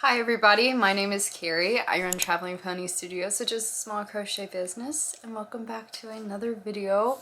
Hi everybody, my name is Carri. I run Traveling Pony Studio, which is a small crochet business, and welcome back to another video.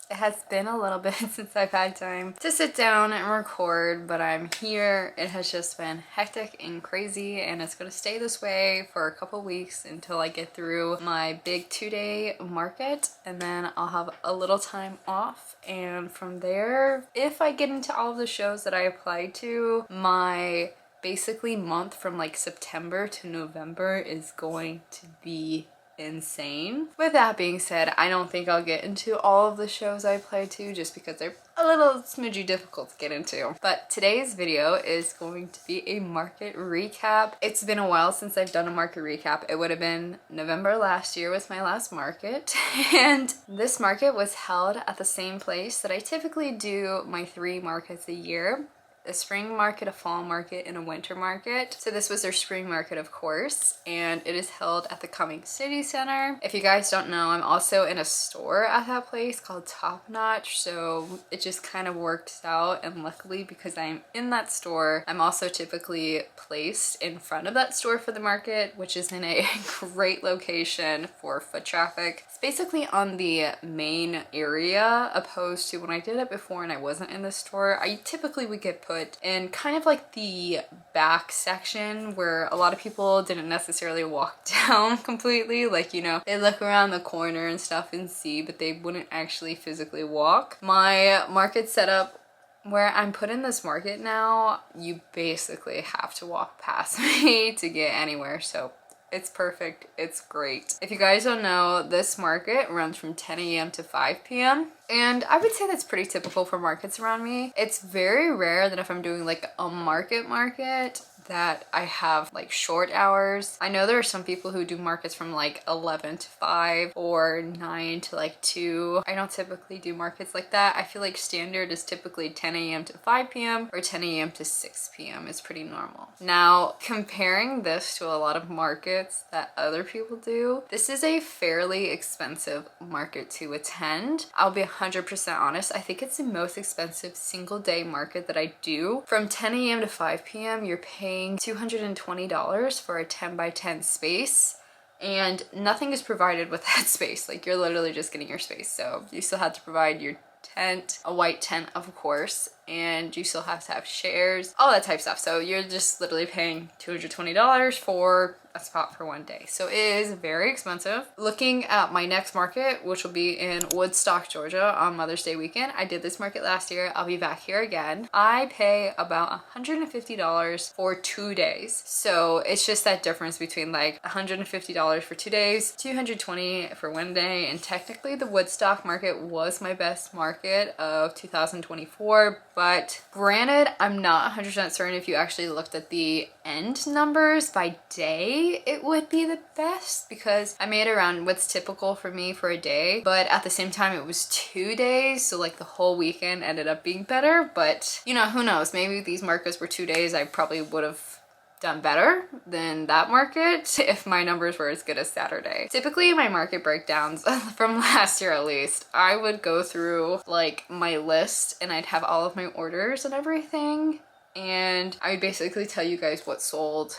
It has been a little bit since I've had time to sit down and record, but I'm here. It has just been hectic and crazy, and it's going to stay this way for a couple weeks until I get through my big 2-day market, and then I'll have a little time off. And from there, if I get into all of the shows that I applied to, my basically month from like September to November is going to be insane. With that being said, I don't think I'll get into all of the shows I apply to just because they're a little smidgy difficult to get into. But today's video is going to be a market recap. It's been a while since I've done a market recap. It would have been November last year was my last market, and this market was held at the same place that I typically do my 3 markets a year. A spring market, a fall market, and a winter market. So this was their spring market, of course, and it is held at the Cumming City Center. If you guys don't know, I'm also in a store at that place called Top Notch, so it just kind of works out, and luckily because I'm in that store, I'm also typically placed in front of that store for the market, which is in a great location for foot traffic. It's basically on the main area, opposed to when I did it before and I wasn't in the store. I typically would get put in kind of like the back section where a lot of people didn't necessarily walk down completely, like, you know, they look around the corner and stuff and see, but they wouldn't actually physically walk. My market setup where I'm put in this market now, you basically have to walk past me to get anywhere, so it's perfect. It's great. If you guys don't know, this market runs from 10 a.m. to 5 p.m. And I would say that's pretty typical for markets around me. It's very rare that if I'm doing like a market that I have like short hours. I know there are some people who do markets from like 11 to 5 or 9 to like 2. I don't typically do markets like that. I feel like standard is typically 10 a.m. to 5 p.m. or 10 a.m. to 6 p.m. is pretty normal. Now, comparing this to a lot of markets that other people do, this is a fairly expensive market to attend. I'll be 100% honest. I think it's the most expensive single day market that I do. From 10 a.m. to 5 p.m. you're paying $220 for a 10 by 10 space, and nothing is provided with that space. Like, you're literally just getting your space. So you still have to provide your tent, a white tent of course, and you still have to have chairs, all that type of stuff. So you're just literally paying $220 for a spot for one day. So it is very expensive. Looking at my next market, which will be in Woodstock, Georgia on Mother's Day weekend. I did this market last year. I'll be back here again. I pay about $150 for 2 days. So it's just that difference between like $150 for 2 days, $220 for one day. And technically the Woodstock market was my best market of 2024. But granted, I'm not 100% certain if you actually looked at the end numbers by day, it would be the best, because I made around what's typical for me for a day, but at the same time it was 2 days, so like the whole weekend ended up being better. But you know, who knows, maybe if these markets were 2 days I probably would have done better than that market if my numbers were as good as Saturday. Typically my market breakdowns from last year at least, I would go through like my list and I'd have all of my orders and everything, and I would basically tell you guys what sold,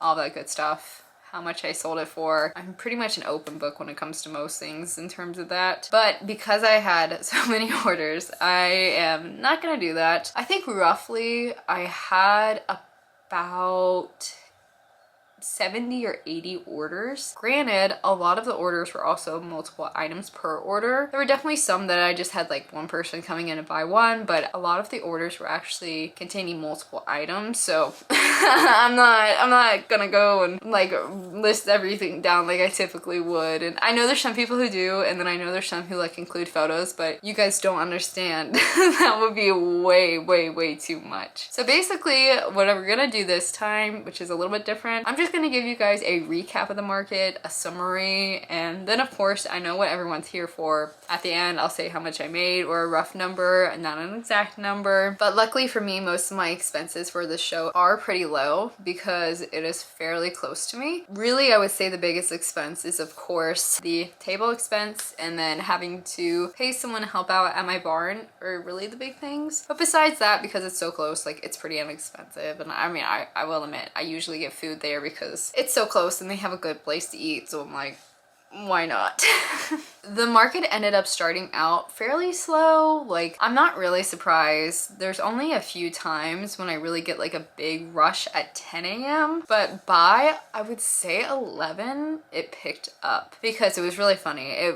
all that good stuff, how much I sold it for. I'm pretty much an open book when it comes to most things in terms of that. But because I had so many orders, I am not gonna do that. I think roughly I had about 70 or 80 orders. Granted, a lot of the orders were also multiple items per order. There were definitely some that I just had like one person coming in to buy one, but a lot of the orders were actually containing multiple items. So I'm not gonna go and like list everything down like I typically would. And I know there's some people who do, and then I know there's some who like include photos, but you guys don't understand. That would be way too much. So basically what we're gonna do this time, which is a little bit different, I'm just just gonna give you guys a recap of the market, a summary, and then of course I know what everyone's here for. At the end I'll say how much I made, or a rough number, not an exact number. But luckily for me, most of my expenses for this show are pretty low because it is fairly close to me. Really, I would say the biggest expense is of course the table expense, and then having to pay someone to help out at my barn are really the big things. But besides that, because it's so close, like it's pretty inexpensive. And I mean, I will admit, I usually get food there because it's so close and they have a good place to eat. So I'm like, why not? The market ended up starting out fairly slow. Like, I'm not really surprised. There's only a few times when I really get like a big rush at 10 a.m. But by, I would say 11, it picked up because it was really funny.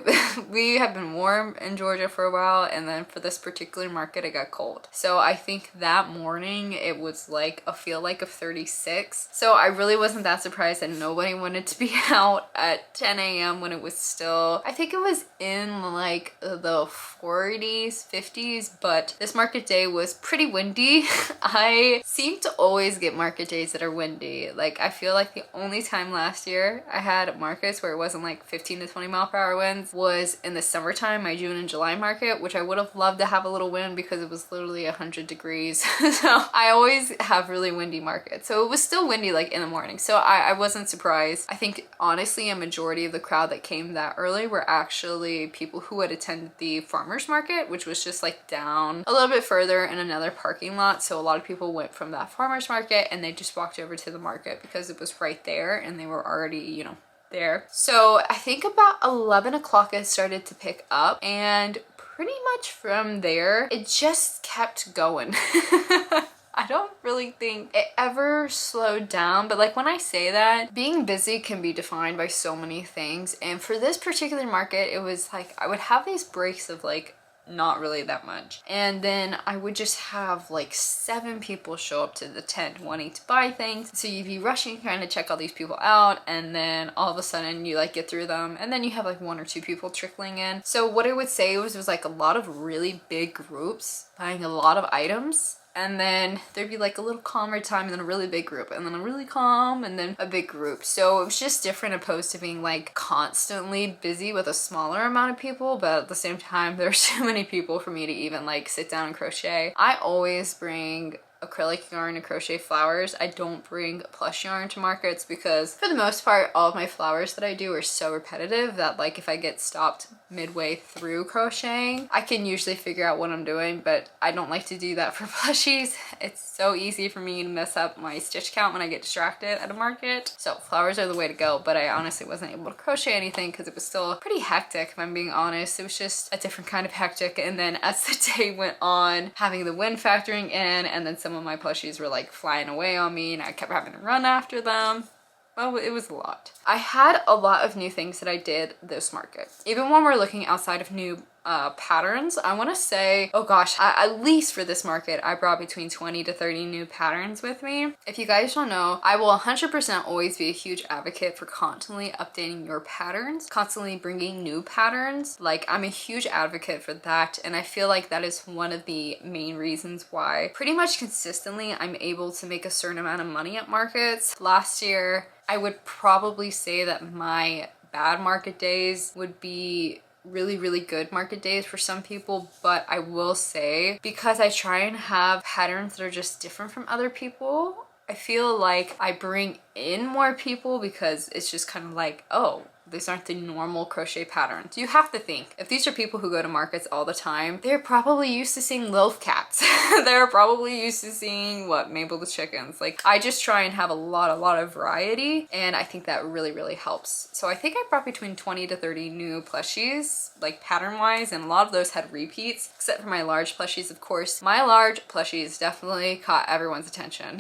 We have been warm in Georgia for a while, and then for this particular market, it got cold. So I think that morning it was like a feel like of 36. So I really wasn't that surprised that nobody wanted to be out at 10 a.m. when it was still, I think it was in like the 40s, 50s, but this market day was pretty windy. I seem to always get market days that are windy. Like, I feel like the only time last year I had markets where it wasn't like 15 to 20 mile per hour winds was in the summertime, my June and July market, which I would have loved to have a little wind because it was literally 100 degrees. So I always have really windy markets. So it was still windy like in the morning. So I wasn't surprised. I think honestly a majority of the crowd that came that early were actually people who had attended the farmers market, which was just like down a little bit further in another parking lot. So a lot of people went from that farmers market and they just walked over to the market because it was right there and they were already, you know, there. So I think about 11 o'clock it started to pick up, and pretty much from there it just kept going. I don't really think it ever slowed down, but like when I say that, being busy can be defined by so many things. And for this particular market, it was like I would have these breaks of like not really that much, and then I would just have like 7 people show up to the tent wanting to buy things. So you'd be rushing trying to check all these people out, and then all of a sudden you like get through them, and then you have like 1 or 2 people trickling in. So what I would say was like a lot of really big groups buying a lot of items, and then there'd be like a little calmer time, and then a really big group, and then a really calm, and then a big group. So it was just different opposed to being like constantly busy with a smaller amount of people. But at the same time, there's too many people for me to even like sit down and crochet. I always bring acrylic yarn to crochet flowers. I don't bring plush yarn to markets because for the most part all of my flowers that I do are so repetitive that like if I get stopped midway through crocheting, I can usually figure out what I'm doing, but I don't like to do that for plushies. It's so easy for me to mess up my stitch count when I get distracted at a market. So flowers are the way to go, but I honestly wasn't able to crochet anything because it was still pretty hectic, if I'm being honest. It was just a different kind of hectic. And then as the day went on, having the wind factoring in, and then some of my plushies were like flying away on me and I kept having to run after them. Well, it was a lot. I had a lot of new things that I did this market. Even when we're looking outside of new patterns, I want to say, oh gosh, at least for this market, I brought between 20 to 30 new patterns with me. If you guys don't know, I will 100% always be a huge advocate for constantly updating your patterns, constantly bringing new patterns. Like, I'm a huge advocate for that, and I feel like that is one of the main reasons why pretty much consistently I'm able to make a certain amount of money at markets. Last year, I would probably say that my bad market days would be really good market days for some people, but I will say because I try and have patterns that are just different from other people, I feel like I bring in more people because it's just kind of like, oh, these aren't the normal crochet patterns. You have to think, if these are people who go to markets all the time, they're probably used to seeing loaf cats. They're probably used to seeing, what, Mabel the chickens. Like, I just try and have a lot of variety, and I think that really helps. So I think I brought between 20 to 30 new plushies, like pattern-wise, and a lot of those had repeats, except for my large plushies, of course. My large plushies definitely caught everyone's attention.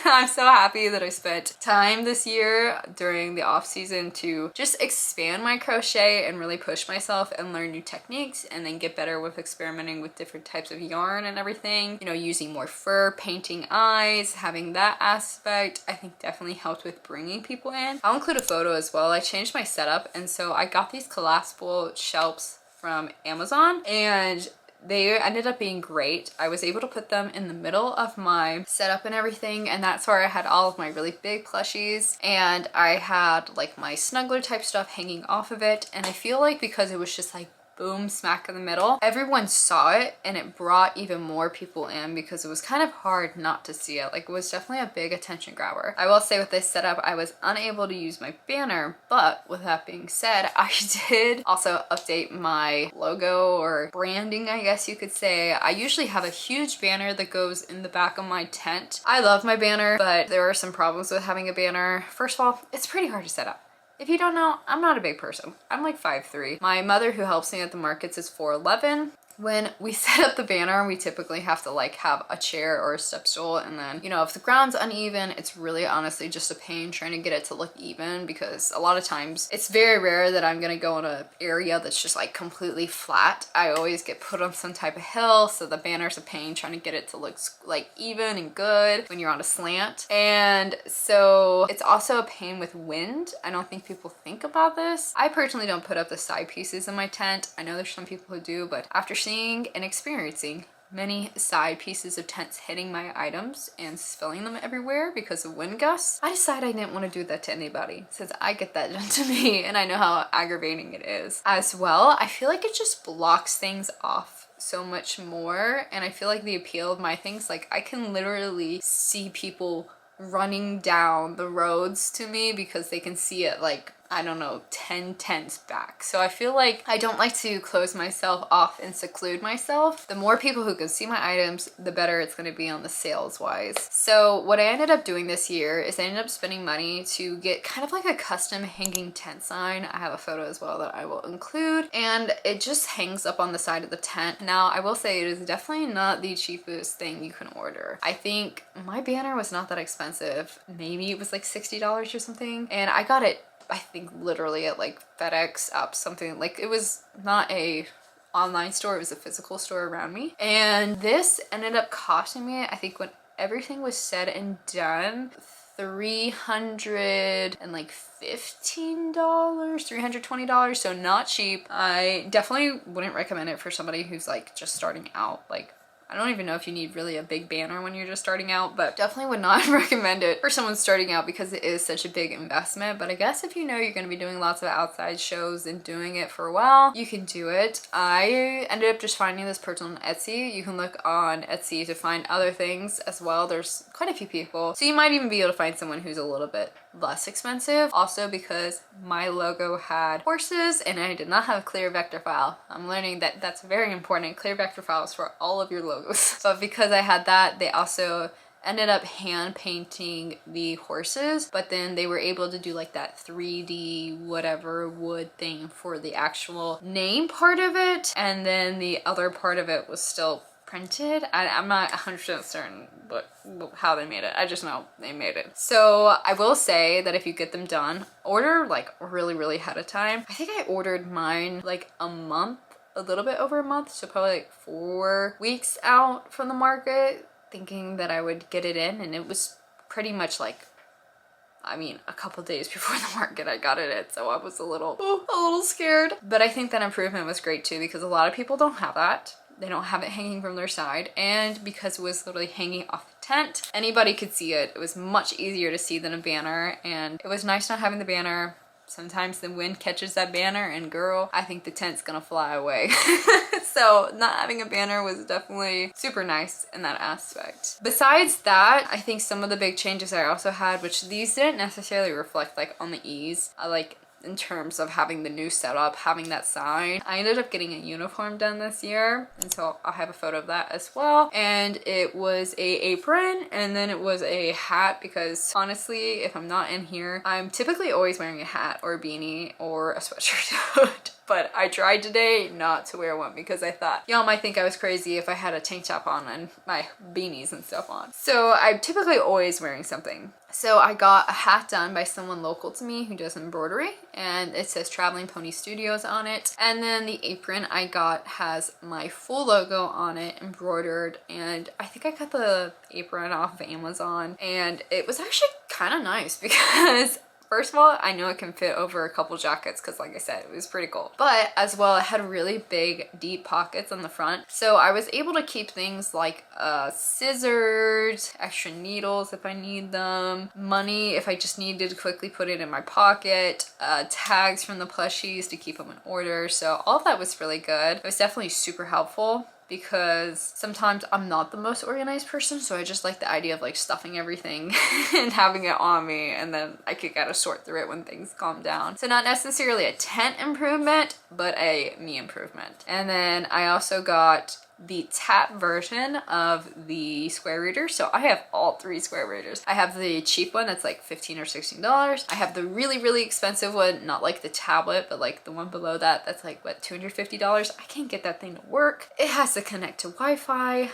I'm so happy that I spent time this year during the off season to just expand my crochet and really push myself and learn new techniques, and then get better with experimenting with different types of yarn and everything. You know, using more fur, painting eyes, having that aspect, I think definitely helped with bringing people in. I'll include a photo as well. I changed my setup, and so I got these collapsible shelves from Amazon, and they ended up being great. I was able to put them in the middle of my setup and everything, and that's where I had all of my really big plushies, and I had like my snuggler type stuff hanging off of it. And I feel like because it was just like boom smack in the middle, everyone saw it, and it brought even more people in because it was kind of hard not to see it. Like, it was definitely a big attention grabber. I will say with this setup, I was unable to use my banner, but with that being said, I did also update my logo or branding, I guess you could say. I usually have a huge banner that goes in the back of my tent. I love my banner, but there are some problems with having a banner. First of all, it's pretty hard to set up. If you don't know, I'm not a big person. I'm like 5'3". My mother, who helps me at the markets, is 4'11". When we set up the banner, we typically have to like have a chair or a step stool, and then, you know, if the ground's uneven, it's really honestly just a pain trying to get it to look even, because a lot of times it's very rare that I'm gonna go in an area that's just like completely flat. I always get put on some type of hill, so the banner's a pain trying to get it to look like even and good when you're on a slant. And so it's also a pain with wind. I don't think people think about this. I personally don't put up the side pieces in my tent. I know there's some people who do, but after seeing and experiencing many side pieces of tents hitting my items and spilling them everywhere because of wind gusts, I decided I didn't want to do that to anybody, since I get that done to me and I know how aggravating it is. As well, I feel like it just blocks things off so much more, and I feel like the appeal of my things, like I can literally see people running down the roads to me because they can see it like, I don't know, 10 tents back. So I feel like I don't like to close myself off and seclude myself. The more people who can see my items, the better it's going to be on the sales wise. So what I ended up doing this year is I ended up spending money to get kind of like a custom hanging tent sign. I have a photo as well that I will include, and it just hangs up on the side of the tent. Now, I will say it is definitely not the cheapest thing you can order. I think my banner was not that expensive. Maybe it was like $60 or something, and I got it, I think, literally at like FedEx up something. Like, it was not a online store, it was a physical store around me. And this ended up costing me, I think when everything was said and done, $320, so not cheap. I definitely wouldn't recommend it for somebody who's like just starting out. Like, I don't even know if you need really a big banner when you're just starting out, but definitely would not recommend it for someone starting out because it is such a big investment. But I guess if you know you're going to be doing lots of outside shows and doing it for a while, you can do it. I ended up just finding this person on Etsy. You can look on Etsy to find other things as well. There's quite a few people. So you might even be able to find someone who's a little bit less expensive. Also, because my logo had horses and I did not have a clear vector file. I'm learning that that's very important. Clear vector files for all of your logos. But because I had that, they also ended up hand painting the horses, but then they were able to do like that 3D whatever wood thing for the actual name part of it, and then the other part of it was still printed. I'm not 100% certain how they made it. I just know they made it. So I will say that if you get them done, order like really ahead of time. I think I ordered mine like a month, a little bit over a month, so probably like 4 weeks out from the market, thinking that I would get it in, and it was pretty much like, I mean, a couple days before the market I got it in, so I was a little scared. But I think that improvement was great too, because a lot of people don't have that. They don't have it hanging from their side, and because it was literally hanging off the tent, anybody could see it. It was much easier to see than a banner, and it was nice not having the banner. Sometimes the wind catches that banner and girl, I think the tent's gonna fly away. So not having a banner was definitely super nice in that aspect. Besides that, I think some of the big changes I also had, which these didn't necessarily reflect like on the ease, like in terms of having the new setup, having that sign. I ended up getting a uniform done this year, and so I'll have a photo of that as well. And it was a apron, and then it was a hat, because honestly, if I'm not in here, I'm typically always wearing a hat or a beanie or a sweatshirt. But I tried today not to wear one because I thought y'all might think I was crazy if I had a tank top on and my beanies and stuff on. So I'm typically always wearing something. So I got a hat done by someone local to me who does embroidery, and it says Traveling Pony Studios on it. And then the apron I got has my full logo on it embroidered, and I think I got the apron off of Amazon, and it was actually kind of nice because First of all, I know it can fit over a couple jackets because like I said, it was pretty cool. But as well, it had really big, deep pockets on the front. So I was able to keep things like scissors, extra needles if I need them, money if I just needed to quickly put it in my pocket, tags from the plushies to keep them in order. So all of that was really good. It was definitely super helpful because sometimes I'm not the most organized person, so I just like the idea of like stuffing everything and having it on me, and then I could kind of sort through it when things calm down. So not necessarily a tent improvement, but a me improvement. And then I also got the tap version of the square reader. So I have all 3 square readers. I have the cheap one that's like $15 or $16. I have the really, really expensive one, not like the tablet, but like the one below that, that's like what, $250. I can't get that thing to work. It has to connect to Wi-Fi.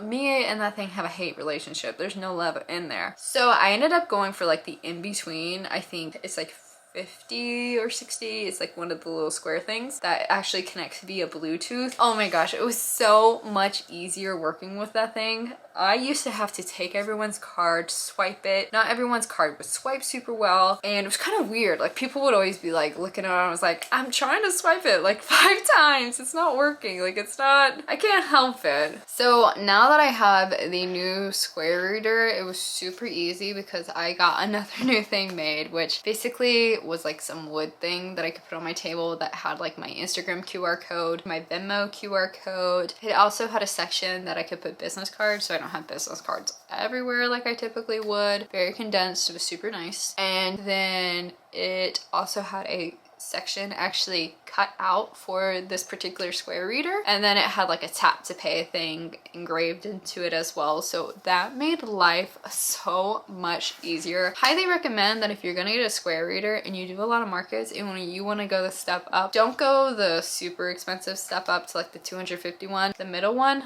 Me and that thing have a hate relationship. There's no love in there. So I ended up going for like the in-between. I think it's like 50 or 60. It's like one of the little square things that actually connects via Bluetooth. Oh my gosh, it was so much easier working with that thing. I used to have to take everyone's card, swipe it. Not everyone's card would swipe super well, and it was kind of weird. Like people would always be like looking at it, and I was like, I'm trying to swipe it like 5 times. It's not working. Like it's not, I can't help it. So now that I have the new square reader, it was super easy because I got another new thing made, which basically was like some wood thing that I could put on my table that had like my Instagram QR code, my Venmo QR code. It also had a section that I could put business cards, so I don't have business cards everywhere like I typically would. Very condensed. It was super nice. And then it also had a section actually cut out for this particular square reader, and then it had like a tap to pay thing engraved into it as well. So that made life so much easier. Highly recommend that if you're gonna get a square reader and you do a lot of markets and when you want to go the step up, don't go the super expensive step up to like the 250 one. The middle one,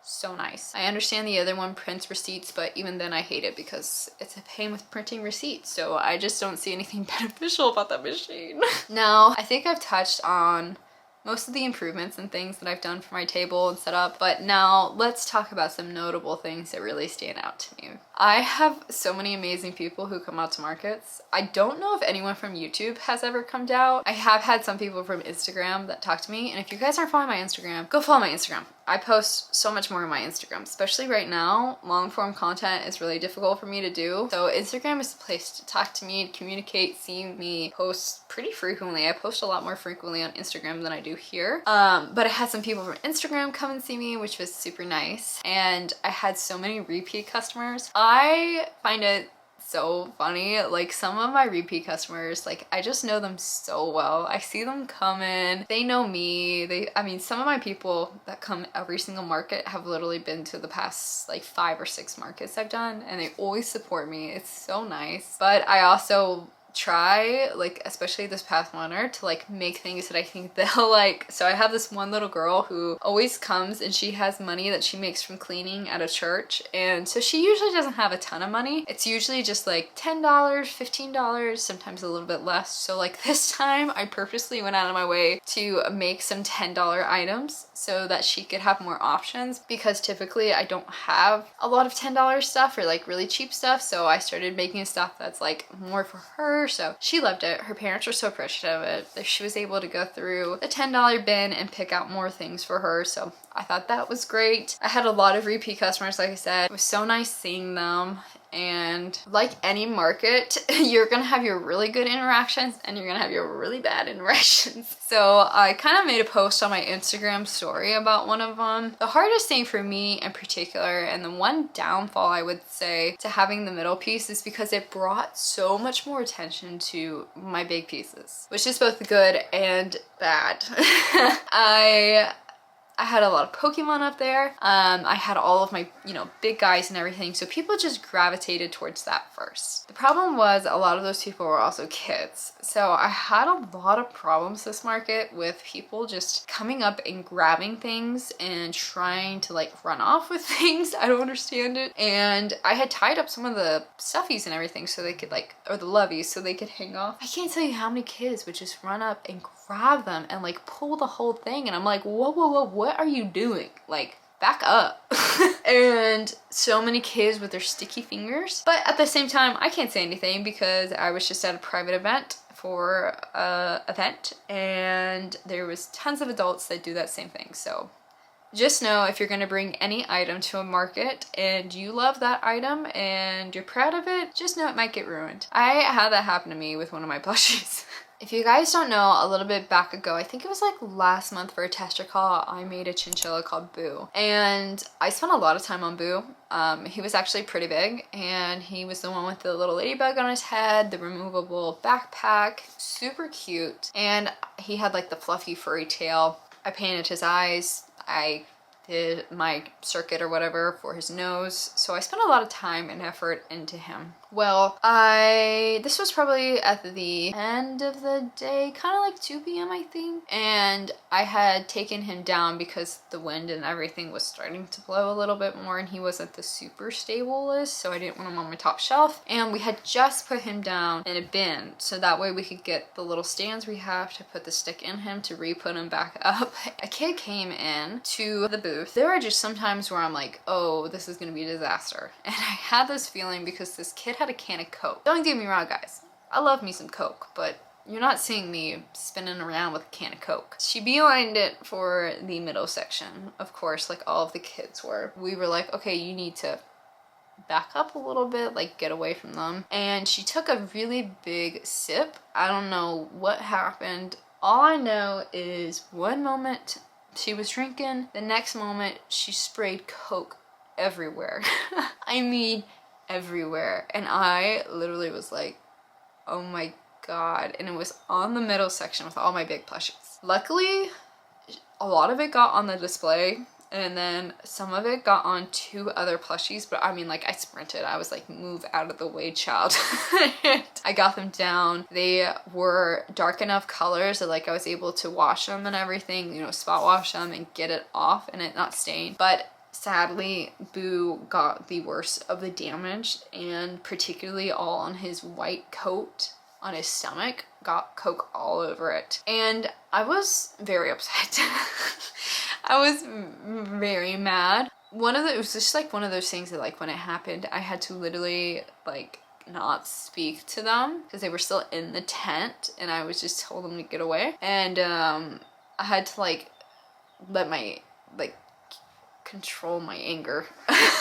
so nice. I understand the other one prints receipts, but even then I hate it because it's a pain with printing receipts. So I just don't see anything beneficial about that machine. Now, I think I've touched on most of the improvements and things that I've done for my table and setup, but now let's talk about some notable things that really stand out to me. I have so many amazing people who come out to markets. I don't know if anyone from YouTube has ever come out. I have had some people from Instagram that talk to me, and if you guys aren't following my Instagram, go follow my Instagram. I post so much more on my Instagram, especially right now. Long form content is really difficult for me to do. So Instagram is the place to talk to me, communicate, see me post pretty frequently. I post a lot more frequently on Instagram than I do here. But I had some people from Instagram come and see me, which was super nice. And I had so many repeat customers. I find it so funny. Like some of my repeat customers, like I just know them so well. I see them come in, they know me. I mean, some of my people that come every single market have literally been to the past like 5 or 6 markets I've done, and they always support me. It's so nice. But I also try, like especially this past winter, to like make things that I think they'll like. So I have this one little girl who always comes and she has money that she makes from cleaning at a church, and so she usually doesn't have a ton of money. It's usually just like $10, $15, sometimes a little bit less. So like this time I purposely went out of my way to make some $10 items so that she could have more options, because typically I don't have a lot of $10 stuff or like really cheap stuff. So I started making stuff that's like more for her. So she loved it. Her parents were so appreciative of it that she was able to go through the $10 bin and pick out more things for her. So I thought that was great. I had a lot of repeat customers, like I said. It was so nice seeing them. And like any market, you're gonna have your really good interactions and you're gonna have your really bad interactions. So I kind of made a post on my Instagram story about one of them. The hardest thing for me in particular, and the one downfall I would say to having the middle piece, is because it brought so much more attention to my big pieces, which is both good and bad. I had a lot of Pokemon up there. I had all of my, big guys and everything. So people just gravitated towards that first. The problem was a lot of those people were also kids. So I had a lot of problems this market with people just coming up and grabbing things and trying to like run off with things. I don't understand it. And I had tied up some of the stuffies and everything so they could or the loveys, so they could hang off. I can't tell you how many kids would just run up and grab them and like pull the whole thing, and I'm like, whoa, what are you doing? Like, back up. And so many kids with their sticky fingers. But at the same time, I can't say anything because I was just at a private event for a event, and there was tons of adults that do that same thing. So just know, if you're going to bring any item to a market and you love that item and you're proud of it, just know it might get ruined. I had that happen to me with one of my plushies. If you guys don't know, a little bit back ago, I think it was like last month for a tester call, I made a chinchilla called Boo. And I spent a lot of time on Boo. He was actually pretty big, and he was the one with the little ladybug on his head, the removable backpack, super cute. And he had like the fluffy furry tail. I painted his eyes. I did my circuit or whatever for his nose. So I spent a lot of time and effort into him. Well, this was probably at the end of the day, kind of like 2 p.m. I think. And I had taken him down because the wind and everything was starting to blow a little bit more, and he wasn't the super stablest, so I didn't want him on my top shelf. And we had just put him down in a bin, so that way we could get the little stands we have to put the stick in him to re-put him back up. A kid came in to the booth. There are just some times where I'm like, oh, this is gonna be a disaster. And I had this feeling because this kid had a can of Coke. Don't get me wrong, guys. I love me some Coke, but you're not seeing me spinning around with a can of Coke. She beelined it for the middle section, of course, like all of the kids were. We were like, okay, you need to back up a little bit, like get away from them. And she took a really big sip. I don't know what happened. All I know is one moment she was drinking, the next moment she sprayed Coke everywhere. I mean, everywhere. And I literally was like, oh my god. And it was on the middle section with all my big plushies. Luckily, a lot of it got on the display, and then some of it got on 2 other plushies, but I mean, like, I sprinted. I was like, move out of the way, child. I got them down. They were dark enough colors that like I was able to wash them and everything, you know, spot wash them and get it off and it not stain. But sadly, Boo got the worst of the damage, and particularly all on his white coat, on his stomach, got Coke all over it. And I was very upset. I was very mad. It was just like one of those things that like when it happened, I had to literally like not speak to them because they were still in the tent, and I was just told them to get away. And I had to like let my control my anger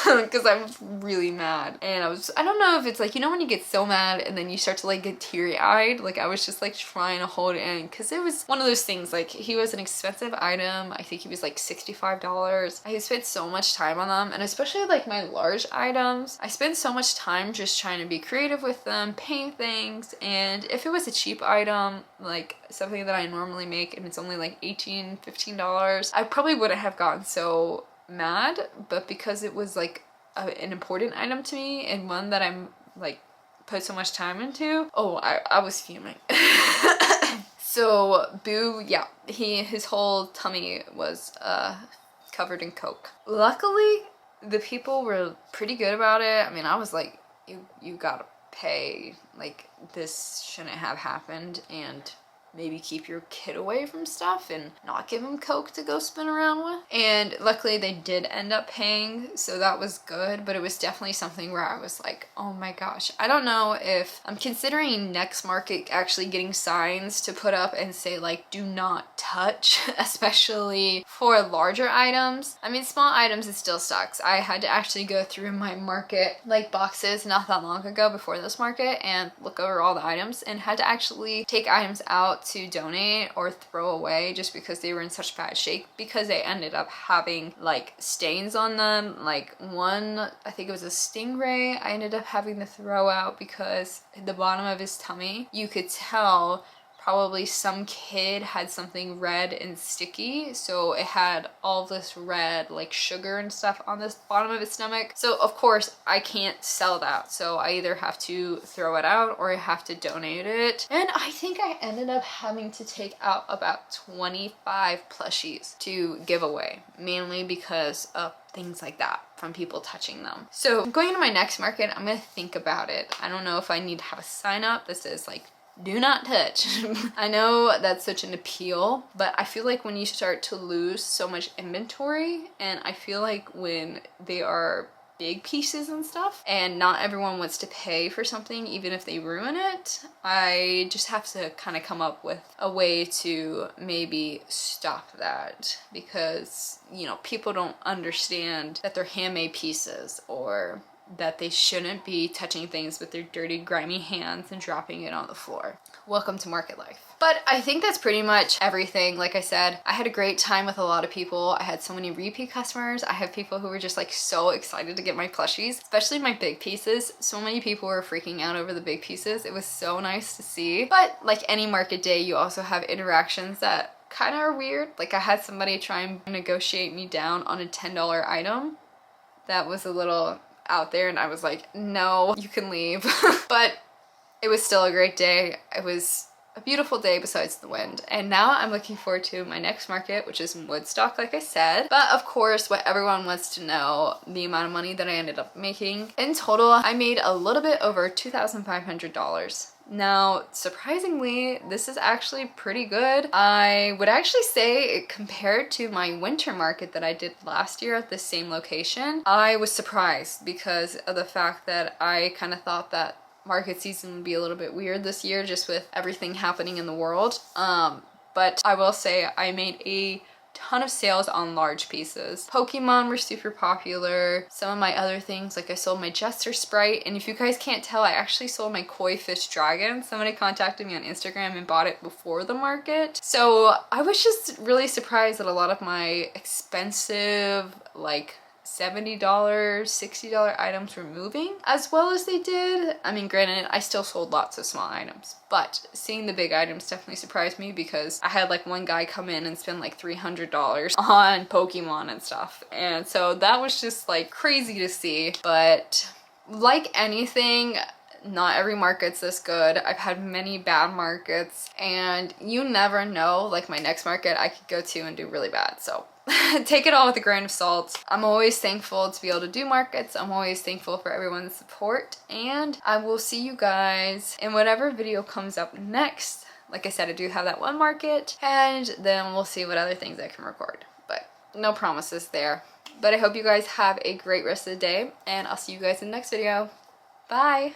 because I was really mad. And I don't know if it's like, you know, when you get so mad and then you start to like get teary-eyed, like I was just like trying to hold it in, because it was one of those things, like he was an expensive item. I think he was like $65. I spent so much time on them, and especially like my large items, I spend so much time just trying to be creative with them, paint things. And if it was a cheap item, like something that I normally make and it's only like $18, $15, I probably wouldn't have gotten so mad. But because it was like an important item to me and one that I'm like put so much time into, oh, I was fuming. So Boo, yeah, his whole tummy was covered in Coke. Luckily, the people were pretty good about it. I mean, I was like, you gotta pay, like this shouldn't have happened, and maybe keep your kid away from stuff and not give him Coke to go spin around with. And luckily they did end up paying, so that was good. But it was definitely something where I was like, oh my gosh. I don't know if I'm considering next market actually getting signs to put up and say like, do not touch, especially for larger items. I mean, small items, it still sucks. I had to actually go through my market like boxes not that long ago before this market and look over all the items, and had to actually take items out to donate or throw away just because they were in such bad shape, because they ended up having like stains on them. Like one, I think it was a stingray, I ended up having to throw out because the bottom of his tummy, you could tell probably some kid had something red and sticky, so it had all this red like sugar and stuff on this bottom of its stomach. So of course I can't sell that, so I either have to throw it out or I have to donate it. And I think I ended up having to take out about 25 plushies to give away, mainly because of things like that from people touching them. So going into my next market, I'm gonna think about it. I don't know if I need to have a sign up that says like, do not touch. I know that's such an appeal, but I feel like when you start to lose so much inventory, and I feel like when they are big pieces and stuff and not everyone wants to pay for something even if they ruin it, I just have to kind of come up with a way to maybe stop that, because you know, people don't understand that they're handmade pieces, or that they shouldn't be touching things with their dirty, grimy hands and dropping it on the floor. Welcome to market life. But I think that's pretty much everything. Like I said, I had a great time with a lot of people. I had so many repeat customers. I have people who were just like so excited to get my plushies, especially my big pieces. So many people were freaking out over the big pieces. It was so nice to see. But like any market day, you also have interactions that kind of are weird. Like I had somebody try and negotiate me down on a $10 item. That was a little out there, and I was like, no, you can leave. But it was still a great day. It was a beautiful day besides the wind. And now I'm looking forward to my next market, which is in Woodstock, like I said. But of course, what everyone wants to know, the amount of money that I ended up making. In total, I made a little bit over $2,500. Now, surprisingly, this is actually pretty good. I would actually say, compared to my winter market that I did last year at the same location, I was surprised because of the fact that I kind of thought that market season would be a little bit weird this year just with everything happening in the world. But I will say I made a ton of sales on large pieces. Pokemon were super popular. Some of my other things, like I sold my Jester Sprite, and if you guys can't tell, I actually sold my Koi Fish Dragon. Somebody contacted me on Instagram and bought it before the market. So I was just really surprised that a lot of my expensive, like $70, $60 items were moving as well as they did. I mean, granted, I still sold lots of small items, but seeing the big items definitely surprised me because I had like one guy come in and spend like $300 on Pokemon and stuff. And so that was just like crazy to see. But like anything, not every market's this good. I've had many bad markets, and you never know, like my next market I could go to and do really bad. So take it all with a grain of salt. I'm always thankful to be able to do markets. I'm always thankful for everyone's support, and I will see you guys in whatever video comes up next. Like I said, I do have that one market, and then we'll see what other things I can record, but no promises there. But I hope you guys have a great rest of the day, and I'll see you guys in the next video. Bye!